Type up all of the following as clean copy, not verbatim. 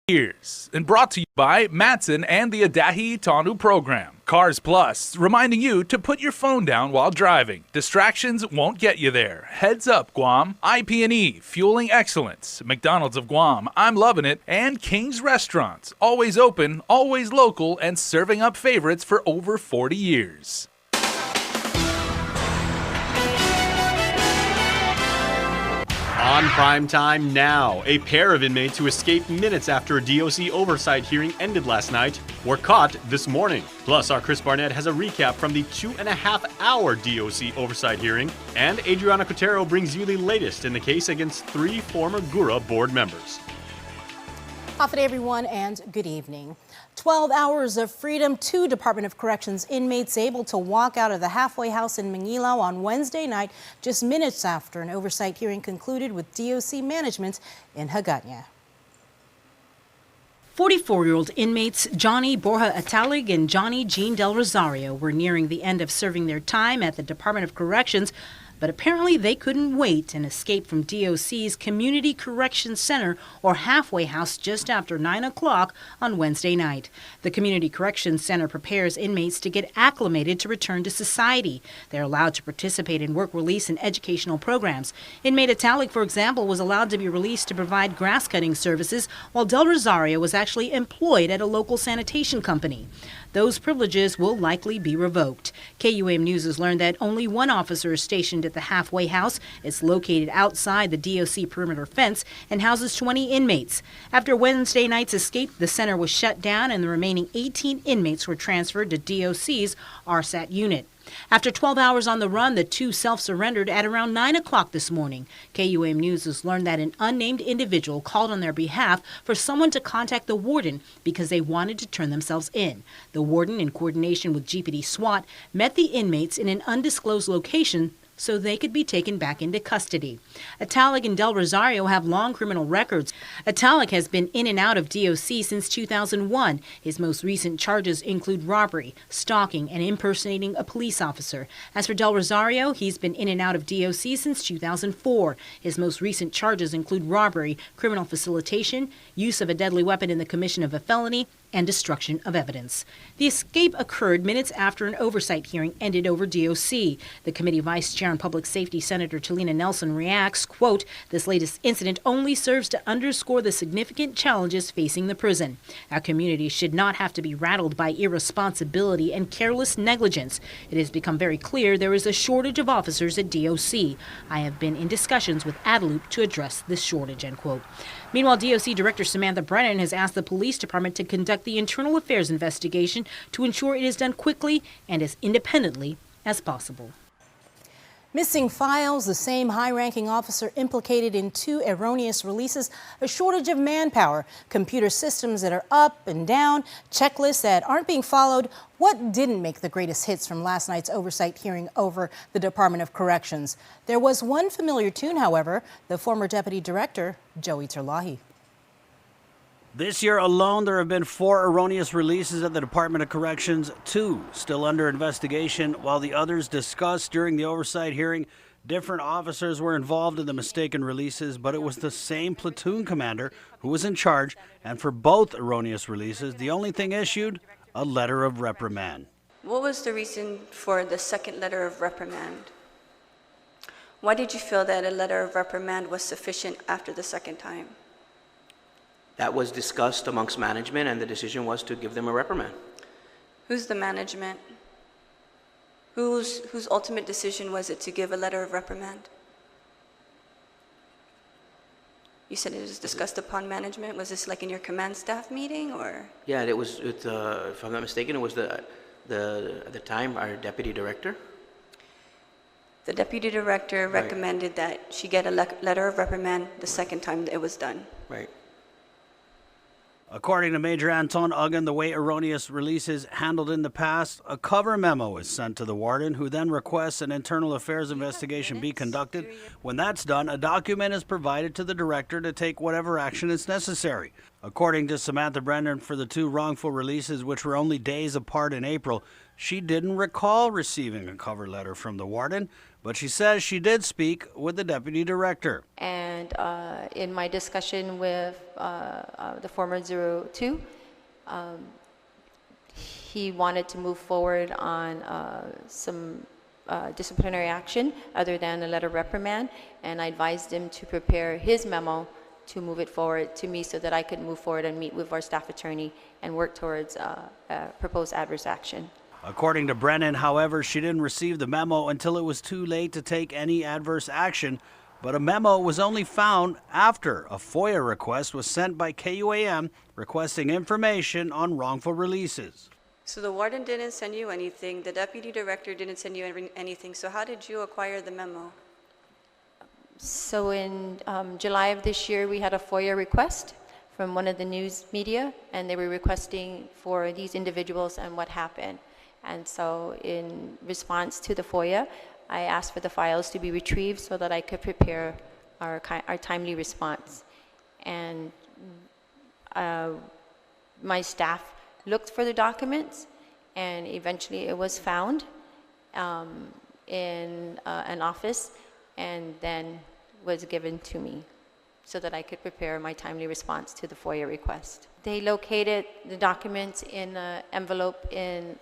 years. And brought to you by Matson and the Adahi Tanu program. Cars Plus, reminding you to put your phone down while driving. Distractions won't get you there. Heads up, Guam. IP&E, fueling excellence. McDonald's of Guam, I'm loving it. And King's Restaurants, always open, always local, and serving up favorites for over 40 years. On prime time now, a pair of inmates who escaped minutes after a DOC oversight hearing ended last night were caught this morning. Plus, our Chris Barnett has a recap from the 2.5-hour DOC oversight hearing, and Adriana Cotero brings you the latest in the case against 3 former GURA board members. Hafa everyone, and good evening. 12 hours of freedom. 2 Department of Corrections inmates able to walk out of the halfway house in Mangilaw on Wednesday night, just minutes after an oversight hearing concluded with DOC management in Hagåtña. 44-year-old inmates Johnny Borja Atalig and Johnny Jean Del Rosario were nearing the end of serving their time at the Department of Corrections, but apparently they couldn't wait and escaped from DOC's Community Correction Center, or halfway house, just after 9 o'clock on Wednesday night. The Community Correction Center prepares inmates to get acclimated to return to society. They're allowed to participate in work release and educational programs. Inmate Atalig, for example, was allowed to be released to provide grass cutting services, while Del Rosario was actually employed at a local sanitation company. Those privileges will likely be revoked. KUAM News has learned that only one officer is stationed at the halfway house. It's located outside the DOC perimeter fence and houses 20 inmates. After Wednesday night's escape, the center was shut down and the remaining 18 inmates were transferred to DOC's RSAT unit. After 12 hours on the run, the 2 self-surrendered at around 9 o'clock this morning. KUAM News has learned that an unnamed individual called on their behalf for someone to contact the warden because they wanted to turn themselves in. The warden, in coordination with GPD SWAT, met the inmates in an undisclosed location so they could be taken back into custody. Atalig and Del Rosario have long criminal records. Atalig has been in and out of DOC since 2001. His most recent charges include robbery, stalking, and impersonating a police officer. As for Del Rosario, he's been in and out of DOC since 2004. His most recent charges include robbery, criminal facilitation, use of a deadly weapon in the commission of a felony, and destruction of evidence. The escape occurred minutes after an oversight hearing ended over DOC. The committee vice chair on public safety, Senator Talina Nelson, reacts, quote, "This latest incident only serves to underscore the significant challenges facing the prison. Our community should not have to be rattled by irresponsibility and careless negligence. It has become very clear there is a shortage of officers at DOC. I have been in discussions with Adelup to address this shortage," end quote. Meanwhile, DOC Director Samantha Brennan has asked the police department to conduct the internal affairs investigation to ensure it is done quickly and as independently as possible. Missing files, the same high-ranking officer implicated in 2 erroneous releases, a shortage of manpower, computer systems that are up and down, checklists that aren't being followed. What didn't make the greatest hits from last night's oversight hearing over the Department of Corrections? There was one familiar tune, however, the former Deputy Director, Joey Terlahi. This year alone, there have been 4 erroneous releases at the Department of Corrections, 2 still under investigation, while the others discussed during the oversight hearing. Different officers were involved in the mistaken releases, but it was the same platoon commander who was in charge, and for both erroneous releases, the only thing issued, a letter of reprimand. What was the reason for the second letter of reprimand? Why did you feel that a letter of reprimand was sufficient after the second time? That was discussed amongst management, and the decision was to give them a reprimand. Who's the management? Whose ultimate decision was it to give a letter of reprimand? You said it was discussed upon management. Was this like in your command staff meeting, or? Yeah, it was. If I'm not mistaken, it was at the time our deputy director. The deputy director recommended that she get a letter of reprimand the second time it was done. Right. According to Major Anton Uggan, the way erroneous releases handled in the past, a cover memo is sent to the warden, who then requests an internal affairs investigation be conducted. When that's done, a document is provided to the director to take whatever action is necessary. According to Samantha Brennan, for the 2 wrongful releases, which were only days apart in April, she didn't recall receiving a cover letter from the warden. but she says she did speak with the deputy director. And in my discussion with the former 02, he wanted to move forward on some disciplinary action other than a letter of reprimand, and I advised him to prepare his memo to move it forward to me so that I could move forward and meet with our staff attorney and work towards proposed adverse action. According to Brennan, however, she didn't receive the memo until it was too late to take any adverse action, but a memo was only found after a FOIA request was sent by KUAM requesting information on wrongful releases. So the warden didn't send you anything, the deputy director didn't send you anything, so how did you acquire the memo? So in July of this year, we had a FOIA request from one of the news media, and they were requesting for these individuals and what happened. And so in response to the FOIA, I asked for the files to be retrieved so that I could prepare our timely response. And my staff looked for the documents, and eventually it was found in an office, and then was given to me so that I could prepare my timely response to the FOIA request. They located the documents in an envelope in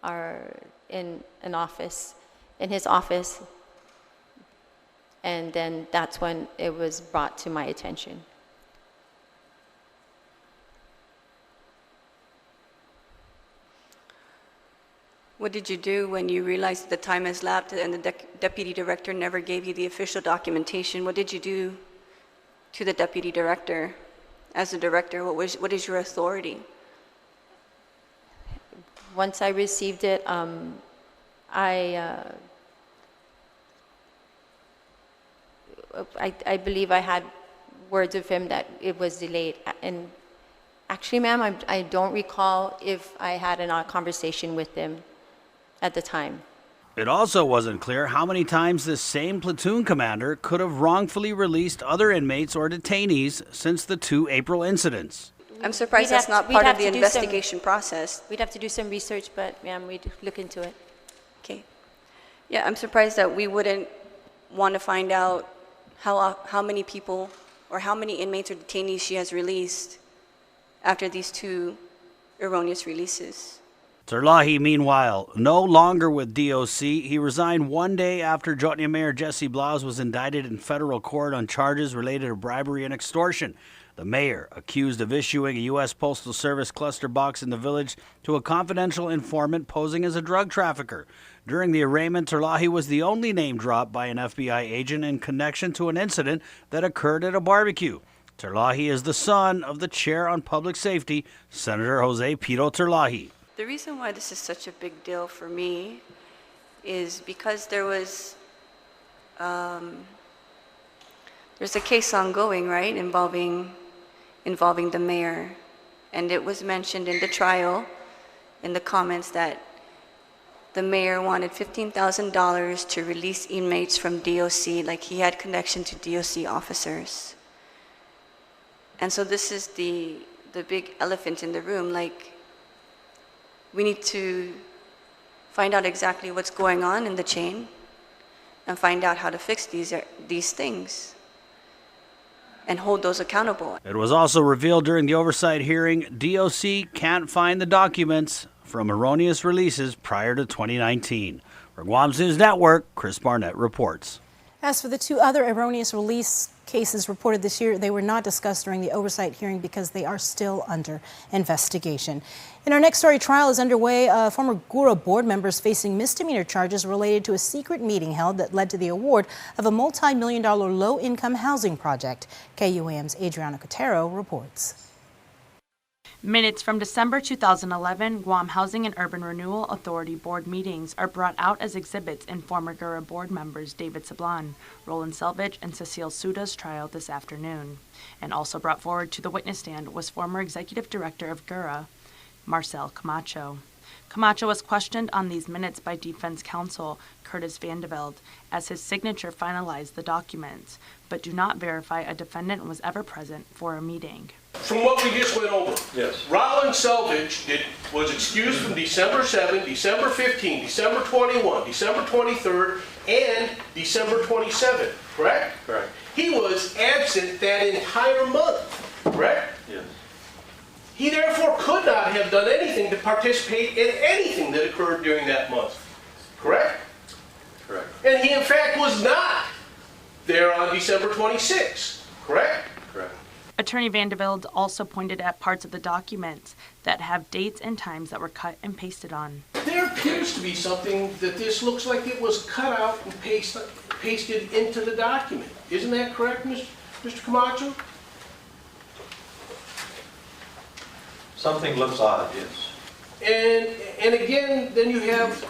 an office, in his office, and then that's when it was brought to my attention. What did you do when you realized the time has lapsed and the deputy director never gave you the official documentation? What did you do to the deputy director? As a director, what is your authority? Once I received it, I believe I had words of him that it was delayed. And actually, ma'am, I don't recall if I had a conversation with him at the time. It also wasn't clear how many times this same platoon commander could have wrongfully released other inmates or detainees since the 2 April incidents. I'm surprised that's not part of the investigation process. We'd have to do some research, but ma'am, we'd look into it. Okay. Yeah, I'm surprised that we wouldn't want to find out how many people or how many inmates or detainees she has released after these 2 erroneous releases. Terlahi, meanwhile, no longer with DOC. He resigned one day after Jotnia Mayor Jesse Blaus was indicted in federal court on charges related to bribery and extortion. The mayor, accused of issuing a U.S. Postal Service cluster box in the village to a confidential informant posing as a drug trafficker. During the arraignment, Terlahi was the only name dropped by an FBI agent in connection to an incident that occurred at a barbecue. Terlahi is the son of the chair on public safety, Senator Jose Pito Terlahi. The reason why this is such a big deal for me is because there's a case ongoing, right, involving the mayor, and it was mentioned in the trial, in the comments, that the mayor wanted $15,000 to release inmates from DOC, like he had connection to DOC officers. And so this is the big elephant in the room, like, we need to find out exactly what's going on in the chain and find out how to fix these things and hold those accountable. It was also revealed during the oversight hearing, DOC can't find the documents from erroneous releases prior to 2019. For Guam's News Network, Chris Barnett reports. As for the 2 other erroneous release cases reported this year, they were not discussed during the oversight hearing because they are still under investigation. In our next story, trial is underway. Former GURA board members facing misdemeanor charges related to a secret meeting held that led to the award of a multi-million-dollar low-income housing project. KUAM's Adriana Cotero reports. Minutes from December 2011 Guam Housing and Urban Renewal Authority board meetings are brought out as exhibits in former GURA board members David Sablan, Roland Selvage, and Cecile Suda's trial this afternoon. And also brought forward to the witness stand was former Executive Director of GURA, Marcel Camacho. Camacho was questioned on these minutes by defense counsel Curtis Vandeveld as his signature finalized the documents, but do not verify a defendant was ever present for a meeting. From what we just went over, Yes. Rollins Selvage was excused from December 7, December 15, December 21, December 23rd, and December 27, correct? Correct. He was absent that entire month, correct? Yes. He therefore could not have done anything to participate in anything that occurred during that month, correct? Correct. And he in fact was not there on December 26, correct? Correct. Attorney Vandeveld also pointed at parts of the documents that have dates and times that were cut and pasted on. There appears to be something that this looks like it was cut out and pasted into the document. Isn't that correct, Mr. Camacho? Something looks odd, yes. And again, then you have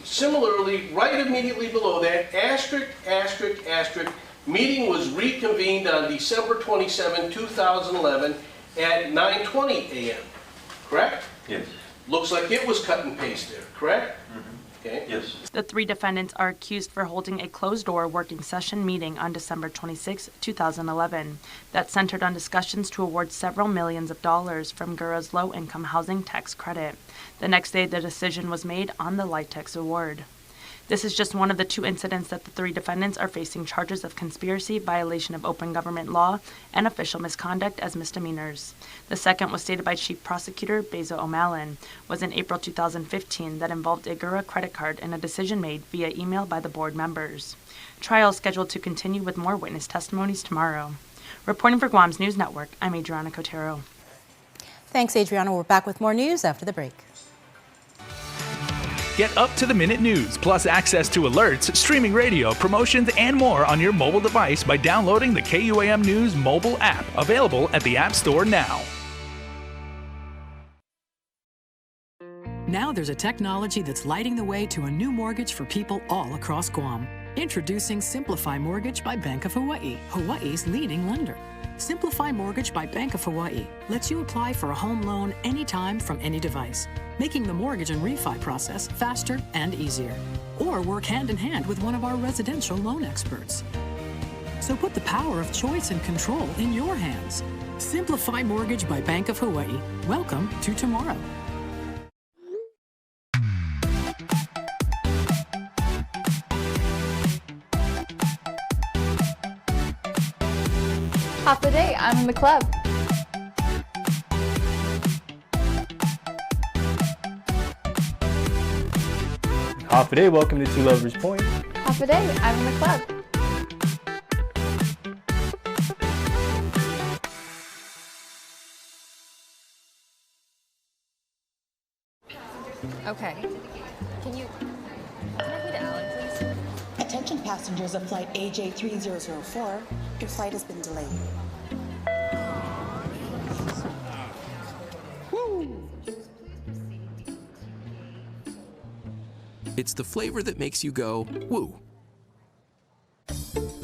similarly, right immediately below that, asterisk, asterisk, asterisk, meeting was reconvened on December 27, 2011 at 9:20 a.m., correct? Yes. Looks like it was cut and pasted there, correct? Okay. Yes. The three defendants are accused for holding a closed-door working session meeting on December 26, 2011 that centered on discussions to award several millions of dollars from GURA's low-income housing tax credit. The next day, the decision was made on the light tax award. This is just one of the two incidents that the three defendants are facing charges of conspiracy, violation of open government law, and official misconduct as misdemeanors. The second was stated by Chief Prosecutor Bezo O'Malley, was in April 2015 that involved a GURA credit card and a decision made via email by the board members. Trial is scheduled to continue with more witness testimonies tomorrow. Reporting for Guam's News Network, I'm Adriana Cotero. Thanks, Adriana. We're back with more news after the break. Get up-to-the-minute news, plus access to alerts, streaming radio, promotions, and more on your mobile device by downloading the KUAM News mobile app, available at the App Store now. Now there's a technology that's lighting the way to a new mortgage for people all across Guam. Introducing Simplify Mortgage by Bank of Hawaii, Hawaii's leading lender. Simplify Mortgage by Bank of Hawaii lets you apply for a home loan anytime from any device, making the mortgage and refi process faster and easier. Or work hand in hand with one of our residential loan experts. So put the power of choice and control in your hands. Simplify Mortgage by Bank of Hawaii. Welcome to tomorrow. Half the day, I'm in the club. Half a day, welcome to Two Lovers Point. Half a day, I'm in the club. Okay. Can you connect me to Alan, please? Attention passengers of flight AJ3004, your flight has been delayed. It's the flavor that makes you go, woo.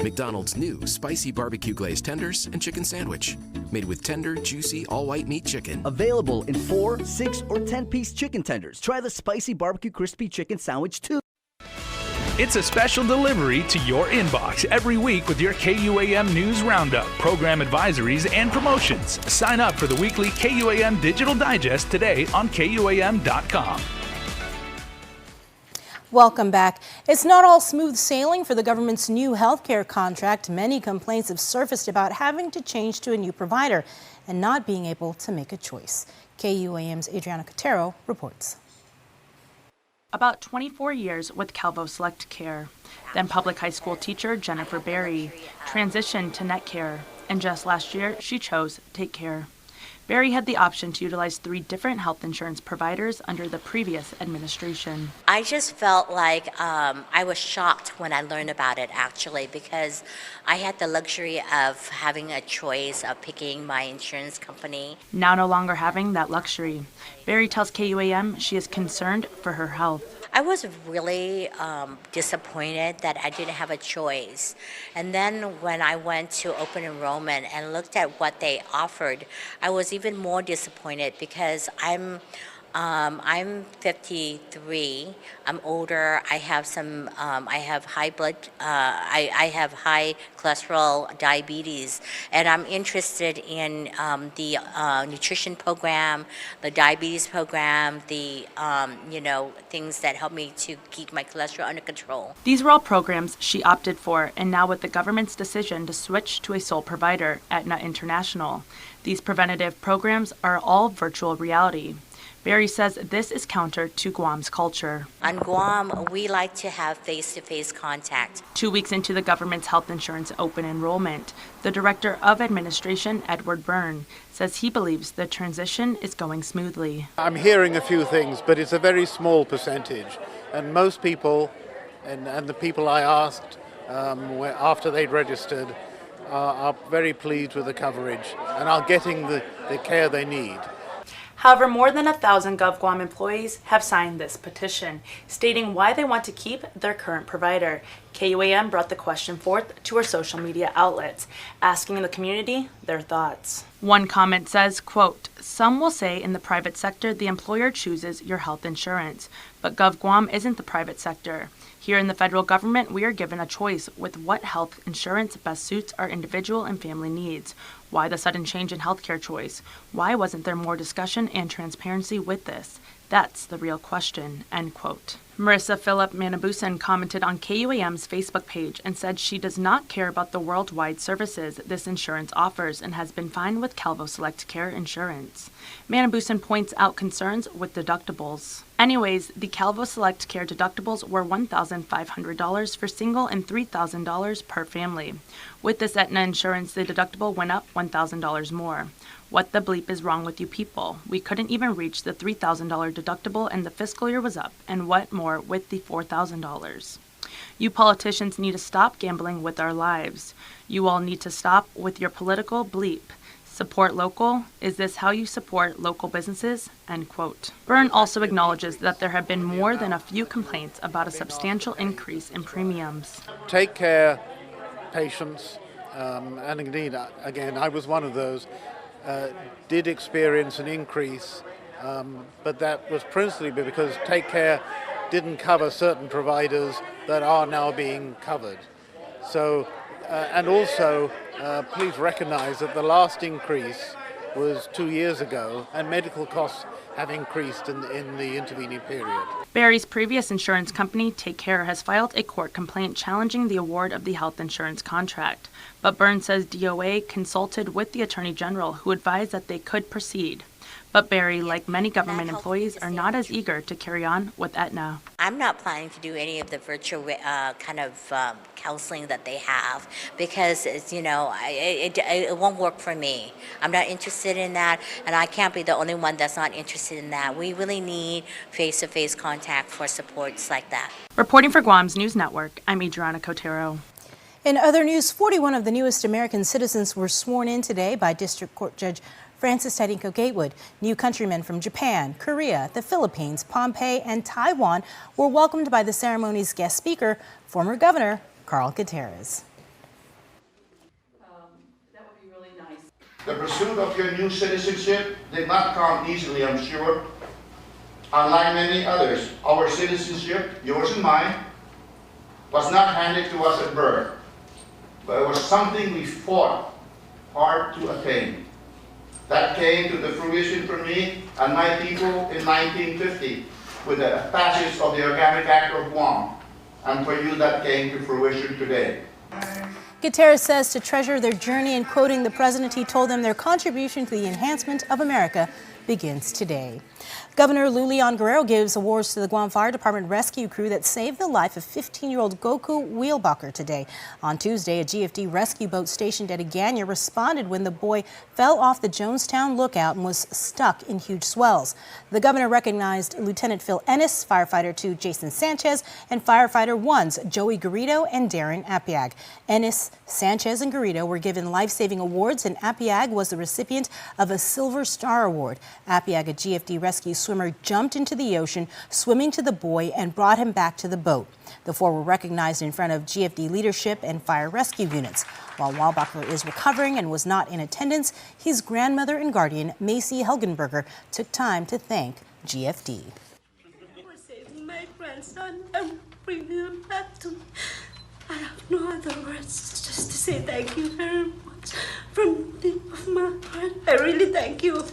McDonald's new spicy barbecue glazed tenders and chicken sandwich. Made with tender, juicy, all-white meat chicken. Available in 4, 6, or 10-piece chicken tenders. Try the spicy barbecue crispy chicken sandwich too. It's a special delivery to your inbox every week with your KUAM News Roundup, program advisories, and promotions. Sign up for the weekly KUAM Digital Digest today on KUAM.com. Welcome back. It's not all smooth sailing for the government's new healthcare contract. Many complaints have surfaced about having to change to a new provider and not being able to make a choice. KUAM's Adriana Cotero reports. About 24 years with Calvo Select Care. Then public high school teacher Jennifer Berry transitioned to NetCare, and just last year she chose Take Care. Berry had the option to utilize 3 different health insurance providers under the previous administration. I just felt like I was shocked when I learned about it, actually, because I had the luxury of having a choice of picking my insurance company. Now no longer having that luxury, Berry tells KUAM she is concerned for her health. I was really disappointed that I didn't have a choice. And then when I went to open enrollment and looked at what they offered, I was even more disappointed because I'm I'm 53. I'm older. I have some. I have high blood. I have high cholesterol, diabetes, and I'm interested in the nutrition program, the diabetes program, the things that help me to keep my cholesterol under control. These were all programs she opted for, and now with the government's decision to switch to a sole provider, Aetna International, these preventative programs are all virtual reality. Barry says this is counter to Guam's culture. On Guam, we like to have face-to-face contact. 2 weeks into the government's health insurance open enrollment, the Director of Administration, Edward Byrne, says he believes the transition is going smoothly. I'm hearing a few things, but it's a very small percentage. And most people, and the people I asked after they'd registered, are very pleased with the coverage and are getting the care they need. However, more than 1,000 GovGuam employees have signed this petition, stating why they want to keep their current provider. KUAM brought the question forth to our social media outlets, asking the community their thoughts. One comment says, quote, "Some will say in the private sector the employer chooses your health insurance, but GovGuam isn't the private sector. Here in the federal government, we are given a choice with what health insurance best suits our individual and family needs. Why the sudden change in healthcare choice? Why wasn't there more discussion and transparency with this? That's the real question," end quote. Marissa Phillip Manabusan commented on KUAM's Facebook page and said she does not care about the worldwide services this insurance offers and has been fine with Calvo Select Care insurance. Manabusan points out concerns with deductibles. Anyways, the Calvo Select Care deductibles were $1,500 for single and $3,000 per family. With this Aetna insurance, the deductible went up $1,000 more. What the bleep is wrong with you people? We couldn't even reach the $3,000 deductible and the fiscal year was up, and what more with the $4,000? You politicians need to stop gambling with our lives. You all need to stop with your political bleep. Support local? Is this how you support local businesses? End quote. Byrne also acknowledges that there have been more than a few complaints about a substantial increase in premiums. Take care patients, and indeed, again, I was one of those, did experience an increase, but that was principally because Take Care didn't cover certain providers that are now being covered. So, and also, please recognize that the last increase was 2 years ago, and medical costs have increased in the intervening period. Barry's previous insurance company, Take Care, has filed a court complaint challenging the award of the health insurance contract. But Byrne says DOA consulted with the Attorney General, who advised that they could proceed. But Barry, like many government employees, are not as eager to carry on with Aetna. I'm not planning to do any of the virtual counseling that they have because it's, it won't work for me. I'm not interested in that, and I can't be the only one that's not interested in that. We really need face-to-face contact for supports like that. Reporting for Guam's News Network, I'm Adriana Cotero. In other news, 41 of the newest American citizens were sworn in today by District Court Judge Francis Tadinko Gatewood. New countrymen from Japan, Korea, the Philippines, Pohnpei, and Taiwan were welcomed by the ceremony's guest speaker, former Governor Carl Gutierrez. That would be really nice. The pursuit of your new citizenship did not come easily, I'm sure. Unlike many others, our citizenship, yours and mine, was not handed to us at birth, but it was something we fought hard to attain. That came to the fruition for me and my people in 1950 with the passage of the Organic Act of Guam, and for you that came to fruition today. Gutierrez says to treasure their journey, and quoting the president, he told them their contribution to the enhancement of America begins today. Governor Lulian Guerrero gives awards to the Guam Fire Department rescue crew that saved the life of 15-year-old Goku Wheelbacher today. On Tuesday, a GFD rescue boat stationed at Agana responded when the boy fell off the Jonestown lookout and was stuck in huge swells. The governor recognized Lieutenant Phil Ennis, Firefighter 2 Jason Sanchez, and Firefighter 1's Joey Garrido and Darren Apiag. Ennis Sanchez and Garrido were given life-saving awards, and Apiag was the recipient of a Silver Star Award. Apiag, a GFD rescue swimmer, jumped into the ocean, swimming to the buoy, and brought him back to the boat. The four were recognized in front of GFD leadership and fire rescue units. While Walbacher is recovering and was not in attendance, his grandmother and guardian, Macy Helgenberger, took time to thank GFD. For saving my grandson and bringing him back to me. I have no other words, just to say thank you very much from the deep of my heart. I really thank you.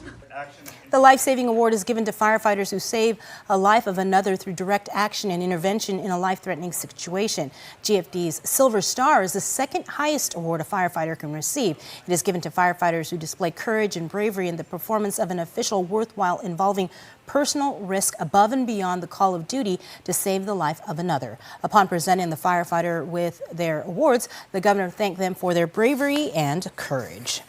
The life-saving award is given to firefighters who save a life of another through direct action and intervention in a life-threatening situation. GFD's Silver Star is the second highest award a firefighter can receive. It is given to firefighters who display courage and bravery in the performance of an official worthwhile involving personal risk above and beyond the call of duty to save the life of another. Upon presenting the firefighter with their awards, the governor thanked them for their bravery and courage.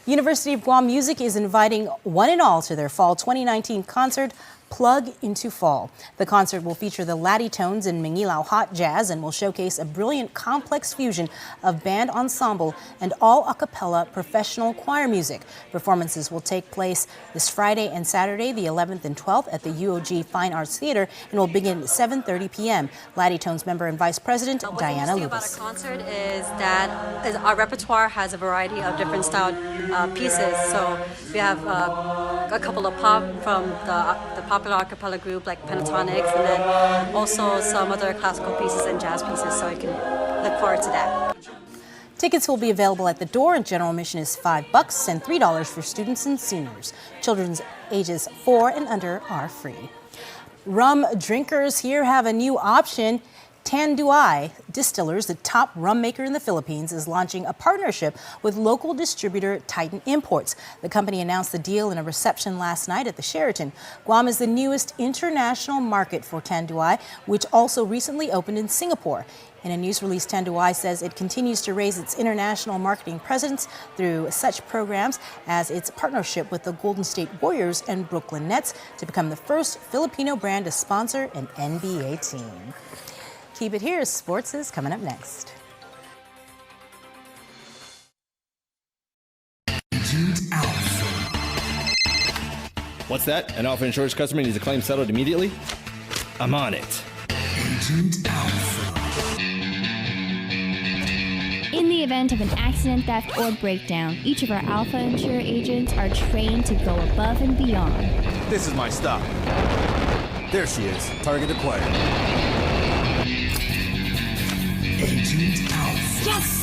University of Guam Music is inviting one and all to their fall 2019 concert, Plug into Fall. The concert will feature the Laddie Tones and Mangilao Hot Jazz and will showcase a brilliant, complex fusion of band ensemble and all a cappella professional choir music. Performances will take place this Friday and Saturday, the 11th and 12th, at the UOG Fine Arts Theater and will begin at 7:30 p.m. Laddie Tones member and Vice President Diana Lubis. What's interesting about our concert is that our repertoire has a variety of different style pieces. So we have a couple of pop from the popular a cappella group like Pentatonics, and then also some other classical pieces and jazz pieces, so you can look forward to that. Tickets will be available at the door, and general admission is $5 and $3 for students and seniors. Children's ages 4 and under are free. Rum drinkers here have a new option. Tanduay Distillers, the top rum maker in the Philippines, is launching a partnership with local distributor Titan Imports. The company announced the deal in a reception last night at the Sheraton. Guam is the newest international market for Tanduay, which also recently opened in Singapore. In a news release, Tanduay says it continues to raise its international marketing presence through such programs as its partnership with the Golden State Warriors and Brooklyn Nets to become the first Filipino brand to sponsor an NBA team. Keep it here. Sports is coming up next. What's that? An Alpha Insurance customer needs a claim settled immediately? I'm on it. Agent Alpha. In the event of an accident, theft, or breakdown, each of our Alpha Insure agents are trained to go above and beyond. This is my stop. There she is. Target acquired. Agent Alpha. Yes!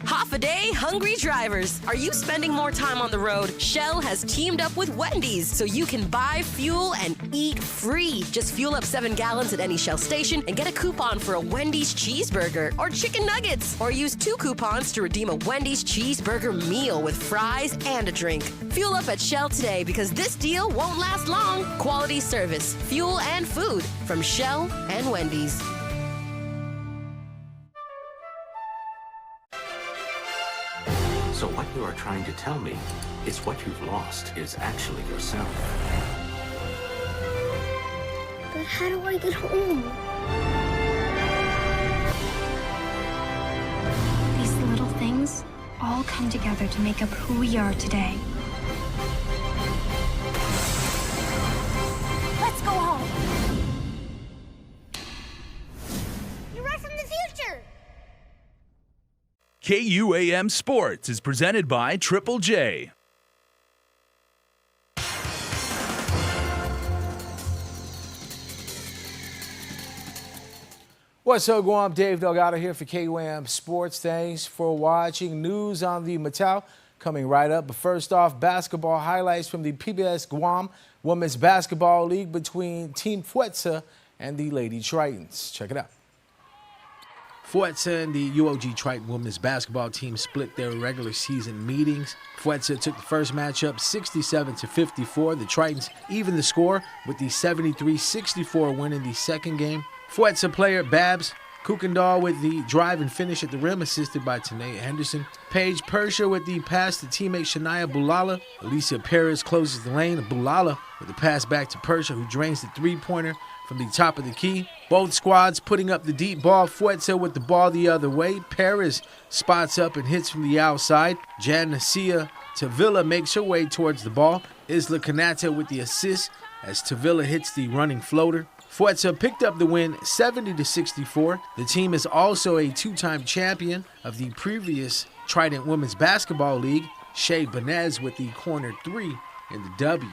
Half a day, hungry drivers. Are you spending more time on the road? Shell has teamed up with Wendys so you can buy fuel and eat free. Just fuel up 7 gallons at any Shell station and get a coupon for a Wendys cheeseburger or chicken nuggets. Or use 2 coupons to redeem a Wendys cheeseburger meal with fries and a drink. Fuel up at Shell today because this deal won't last long. Quality service, fuel and food from Shell and Wendys. So what you are trying to tell me is what you've lost is actually yourself. But how do I get home? These little things all come together to make up who we are today. Let's go home. You're right from the future. KUAM Sports is presented by Triple J. What's up, Guam? Dave Delgado here for KUAM Sports. Thanks for watching. News on the Macau coming right up. But first off, basketball highlights from the PBS Guam Women's Basketball League between Team Fuetza and the Lady Tritons. Check it out. Fuetza and the UOG Triton women's basketball team split their regular season meetings. Fuetza took the first matchup 67-54. The Tritons evened the score with the 73-64 win in the second game. Fuetza player Babs Kukendall with the drive and finish at the rim, assisted by Tanae Henderson. Paige Persha with the pass to teammate Shania Bulala. Alicia Perez closes the lane. Bulala with the pass back to Persha, who drains the three-pointer from the top of the key. Both squads putting up the deep ball. Fuetza with the ball the other way. Paris spots up and hits from the outside. Janacia Tavilla makes her way towards the ball. Isla Kanata with the assist as Tavilla hits the running floater. Fuetza picked up the win 70-64. The team is also a two-time champion of the previous Trident Women's Basketball League. Shea Benez with the corner three in the W.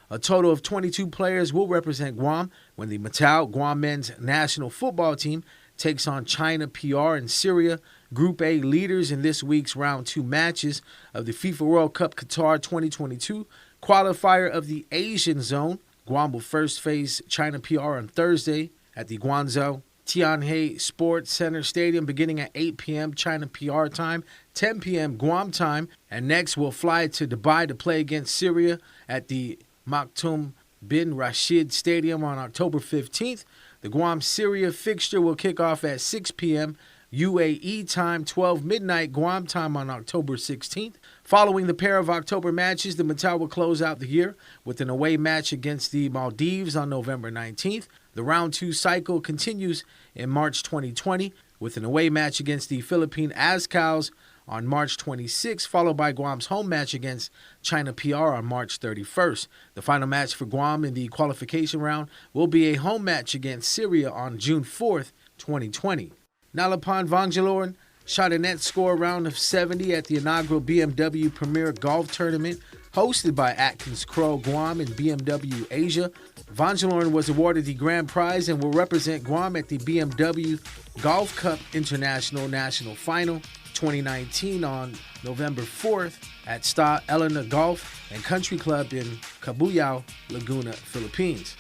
A total of 22 players will represent Guam when the Matau Guam men's national football team takes on China, PR, and Syria, Group A leaders in this week's round 2 matches of the FIFA World Cup Qatar 2022 qualifier of the Asian zone. Guam will first face China PR on Thursday at the Guangzhou Tianhe Sports Center Stadium beginning at 8 p.m. China PR time, 10 p.m. Guam time, and next we'll fly to Dubai to play against Syria at the Maktoum bin Rashid Stadium on October 15th. The Guam-Syria fixture will kick off at 6 p.m. UAE time, 12 midnight Guam time on October 16th. Following the pair of October matches, the Matau will close out the year with an away match against the Maldives on November 19th. The round 2 cycle continues in March 2020 with an away match against the Philippine Azcows on March 26th, followed by Guam's home match against China PR on March 31st. The final match for Guam in the qualification round will be a home match against Syria on June 4th, 2020. Nalapan Vangelorn shot a net score round of 70 at the inaugural BMW Premier Golf Tournament hosted by Atkins Crow Guam and BMW Asia. Vangelorn was awarded the grand prize and will represent Guam at the BMW Golf Cup International National Final 2019 on November 4th at Sta Elena Golf and Country Club in Cabuyao, Laguna, Philippines.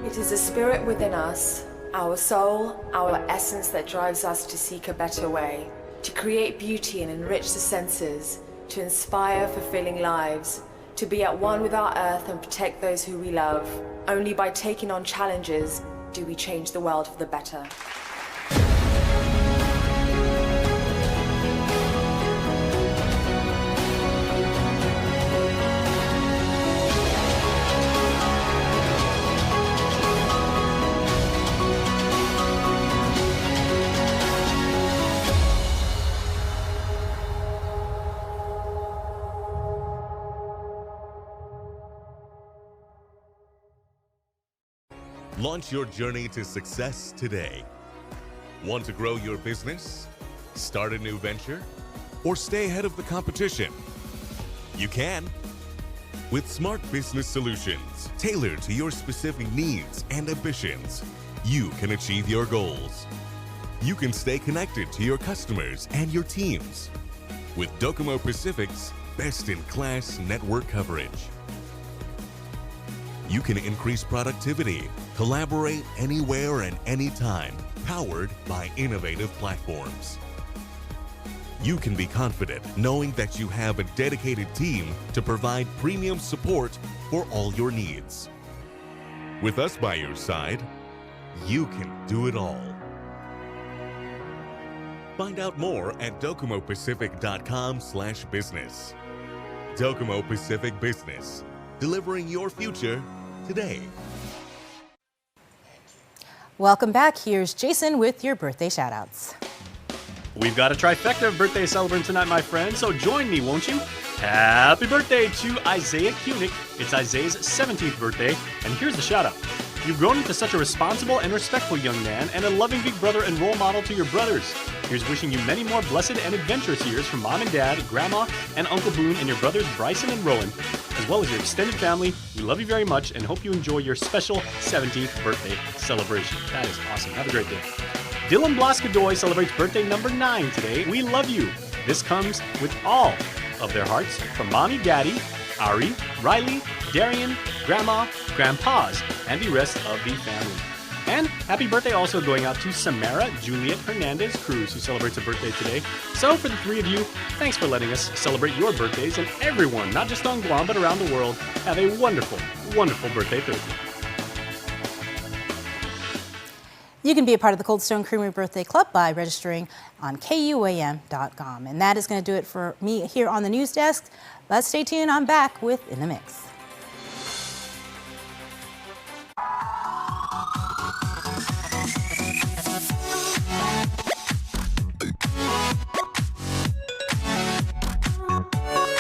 It is the spirit within us, our soul, our essence that drives us to seek a better way, to create beauty and enrich the senses, to inspire fulfilling lives, to be at one with our earth and protect those who we love. Only by taking on challenges do we change the world for the better. Launch your journey to success today. Want to grow your business? Start a new venture? Or stay ahead of the competition? You can. With smart business solutions tailored to your specific needs and ambitions, you can achieve your goals. You can stay connected to your customers and your teams with DoCoMo Pacific's best-in-class network coverage. You can increase productivity, collaborate anywhere and anytime, powered by innovative platforms. You can be confident knowing that you have a dedicated team to provide premium support for all your needs. With us by your side, you can do it all. Find out more at DoCoMoPacific.com/business. DoCoMo Pacific Business, delivering your future today. Welcome back. Here's Jason with your birthday shoutouts. We've got a trifecta of birthday celebrants tonight, my friends, so join me, won't you? Happy birthday to Isaiah Kunick. It's Isaiah's 17th birthday, and here's the shout-out. You've grown into such a responsible and respectful young man and a loving big brother and role model to your brothers. Here's wishing you many more blessed and adventurous years from Mom and Dad, Grandma, and Uncle Boone, and your brothers Bryson and Rowan, as well as your extended family. We love you very much and hope you enjoy your special 17th birthday celebration. That is awesome. Have a great day. Dylan Blaskadoy celebrates birthday number 9 today. We love you. This comes with all of their hearts from Mommy, Daddy, Ari, Riley, Darian, Grandma, Grandpas, and the rest of the family. And happy birthday also going out to Samara Juliet Hernandez Cruz, who celebrates a birthday today. So for the three of you, thanks for letting us celebrate your birthdays, and everyone, not just on Guam, but around the world, have a wonderful, wonderful birthday Thursday. You can be a part of the Cold Stone Creamery Birthday Club by registering on KUAM.com. And that is going to do it for me here on the news desk. But stay tuned, I'm back with In the Mix.